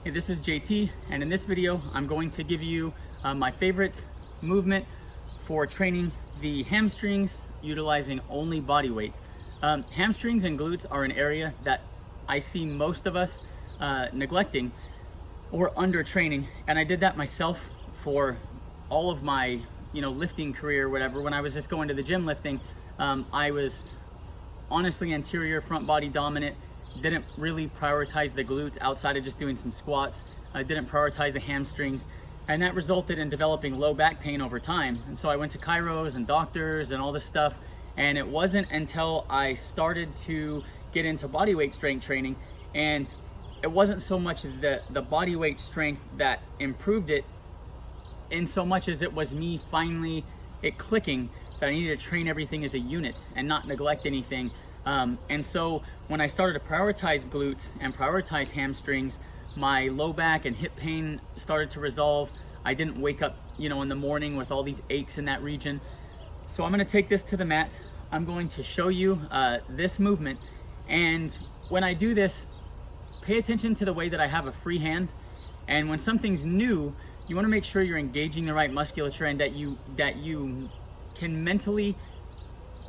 Hey, this is JT, and in this video, I'm going to give you my favorite movement for training the hamstrings utilizing only body weight. Hamstrings and glutes are an area that I see most of us neglecting or under training, and I did that myself for all of my lifting career or whatever. When I was just going to the gym lifting, I was honestly anterior front body dominant. Didn't really prioritize the glutes outside of just doing some squats. I didn't prioritize the hamstrings, and that resulted in developing low back pain over time. And so I went to chiros and doctors and all this stuff, and it wasn't until I started to get into body weight strength training, and it wasn't so much the body weight strength that improved it, in so much as it was me finally clicking that I needed to train everything as a unit and not neglect anything. And so when I started to prioritize glutes and prioritize hamstrings, my low back and hip pain started to resolve. I didn't wake up, in the morning with all these aches in that region. So I'm gonna take this to the mat. I'm going to show you this movement. And when I do this, pay attention to the way that I have a free hand. And when something's new, you wanna make sure you're engaging the right musculature and that you can mentally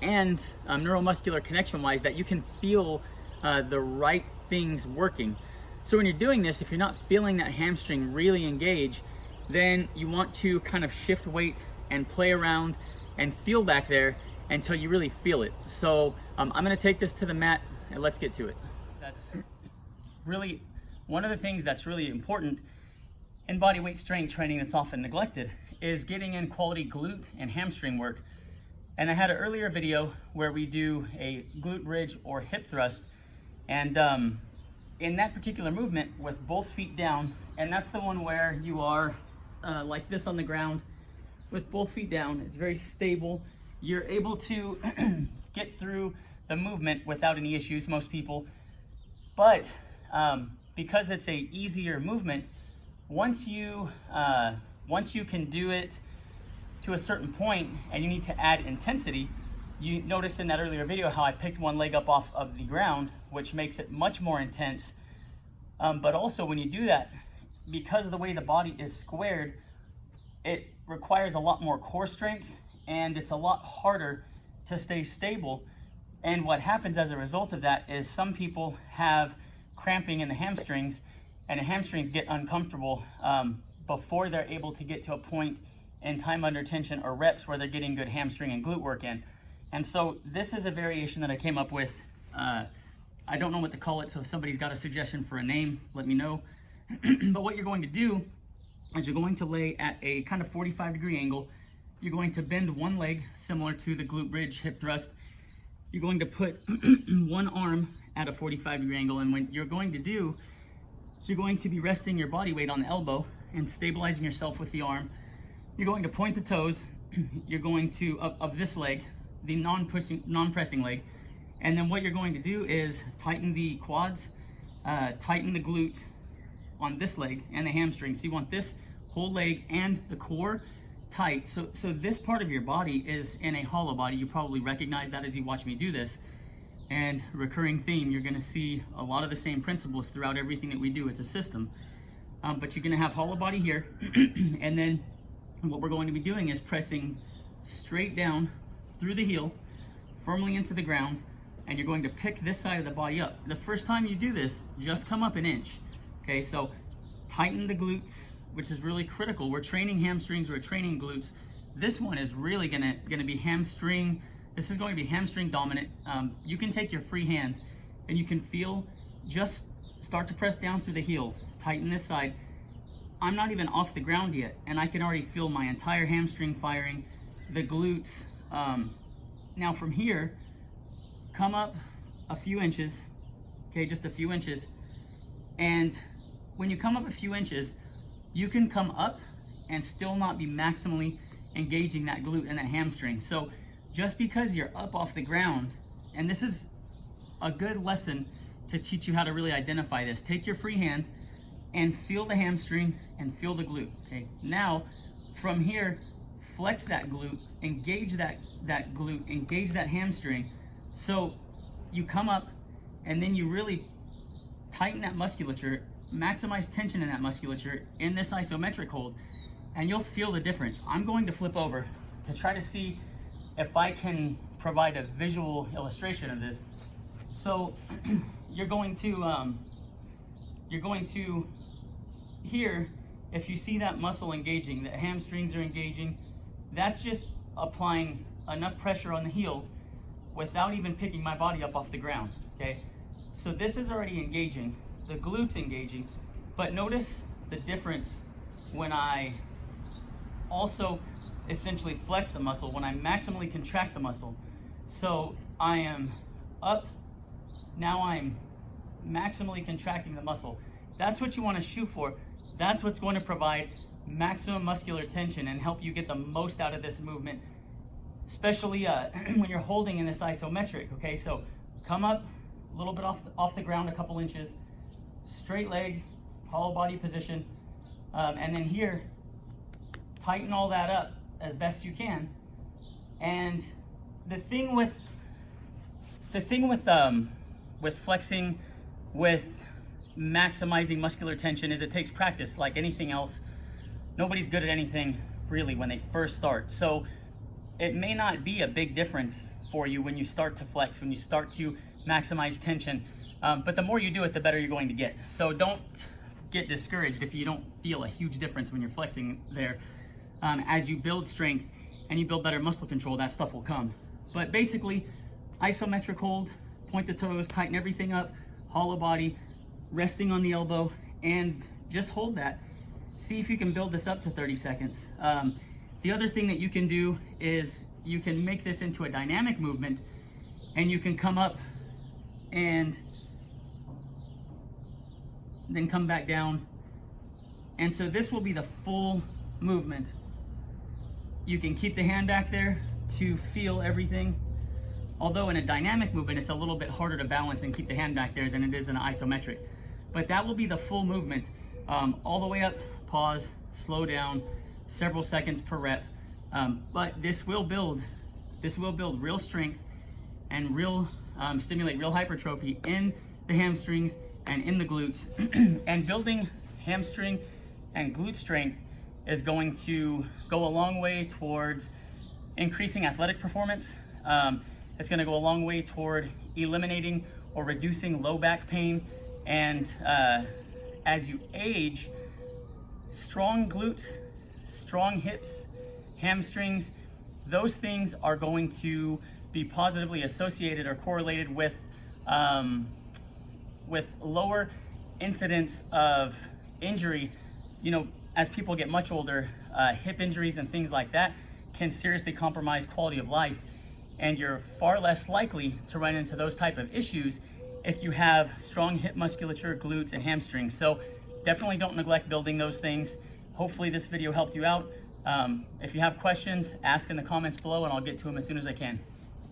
and neuromuscular connection wise, that you can feel the right things working. So when you're doing this, if you're not feeling that hamstring really engage, then you want to kind of shift weight and play around and feel back there until you really feel it. So I'm gonna take this to the mat and let's get to it. That's really one of the things that's really important in body weight strength training that's often neglected is getting in quality glute and hamstring work. And I had an earlier video where we do a glute bridge or hip thrust. And in that particular movement with both feet down, and that's the one where you are like this on the ground with both feet down, it's very stable. You're able to get through the movement without any issues, most people. But because it's a easier movement, once you can do it to a certain point and you need to add intensity, you noticed in that earlier video how I picked one leg up off of the ground, which makes it much more intense. But also when you do that, because of the way the body is squared, it requires a lot more core strength and it's a lot harder to stay stable. And what happens as a result of that is some people have cramping in the hamstrings, and the hamstrings get uncomfortable before they're able to get to a point in time under tension or reps where they're getting good hamstring and glute work in. And so this is a variation that I came up with. I don't know what to call it, so if somebody's got a suggestion for a name, let me know. But what you're going to do is you're going to lay at a kind of 45-degree angle. You're going to bend one leg, similar to the glute bridge hip thrust. You're going to put one arm at a 45-degree angle, and what you're going to do is you're going to be resting your body weight on the elbow and stabilizing yourself with the arm. You're going to point the toes. You're going to, of this leg, the non-pressing leg. And then what you're going to do is tighten the quads, tighten the glute on this leg and the hamstring. So you want this whole leg and the core tight. So this part of your body is in a hollow body. You probably recognize that as you watch me do this. And recurring theme, you're gonna see a lot of the same principles throughout everything that we do. It's a system. But you're gonna have hollow body here, and then what we're going to be doing is pressing straight down through the heel, firmly into the ground, and you're going to pick this side of the body up. The first time you do this, just come up an inch. Okay, so tighten the glutes, which is really critical. We're training hamstrings, we're training glutes. This one is really gonna be hamstring. This is going to be hamstring dominant. You can take your free hand and you can feel, just start to press down through the heel, tighten this side. I'm not even off the ground yet, and I can already feel my entire hamstring firing, the glutes. Now from here, come up a few inches, okay, just a few inches. And when you come up a few inches, you can come up and still not be maximally engaging that glute and that hamstring. So just because you're up off the ground, and this is a good lesson to teach you how to really identify this. Take your free hand and feel the hamstring and feel the glute. Okay, now from here, flex that glute, engage that glute, engage that hamstring. So you come up and then you really tighten that musculature maximize tension in that musculature in this isometric hold, and you'll feel the difference. I'm going to flip over to try to see if I can provide a visual illustration of this. So you're going to here, if you see that muscle engaging, the hamstrings are engaging, that's just applying enough pressure on the heel without even picking my body up off the ground, okay? So this is already engaging, the glutes engaging, but notice the difference when I also essentially flex the muscle, when I maximally contract the muscle. So I am up, now I'm maximally contracting the muscle. That's what you want to shoot for. That's what's going to provide maximum muscular tension and help you get the most out of this movement, especially when you're holding in this isometric, okay? So come up a little bit off the ground, a couple inches, straight leg, hollow body position, and then here, tighten all that up as best you can. And the thing with flexing, with maximizing muscular tension, is it takes practice. Like anything else, nobody's good at anything really when they first start. So it may not be a big difference for you when you start to flex, when you start to maximize tension, but the more you do it, the better you're going to get. So don't get discouraged if you don't feel a huge difference when you're flexing there. As you build strength and you build better muscle control, that stuff will come. But basically, isometric hold, point the toes, tighten everything up, hollow body, resting on the elbow, and just hold that. See if you can build this up to 30 seconds. The other thing that you can do is you can make this into a dynamic movement, and you can come up and then come back down. And so this will be the full movement. You can keep the hand back there to feel everything. Although in a dynamic movement, it's a little bit harder to balance and keep the hand back there than it is in an isometric. But that will be the full movement, all the way up, pause, slow down, several seconds per rep. But this will build real strength and stimulate real hypertrophy in the hamstrings and in the glutes. And building hamstring and glute strength is going to go a long way towards increasing athletic performance. It's going to go a long way toward eliminating or reducing low back pain. And as you age, strong glutes, strong hips, hamstrings, those things are going to be positively associated or correlated with lower incidence of injury. You know, as people get much older, hip injuries and things like that can seriously compromise quality of life, and you're far less likely to run into those type of issues if you have strong hip musculature, glutes, and hamstrings. So definitely don't neglect building those things. Hopefully this video helped you out. If you have questions, ask in the comments below and I'll get to them as soon as I can.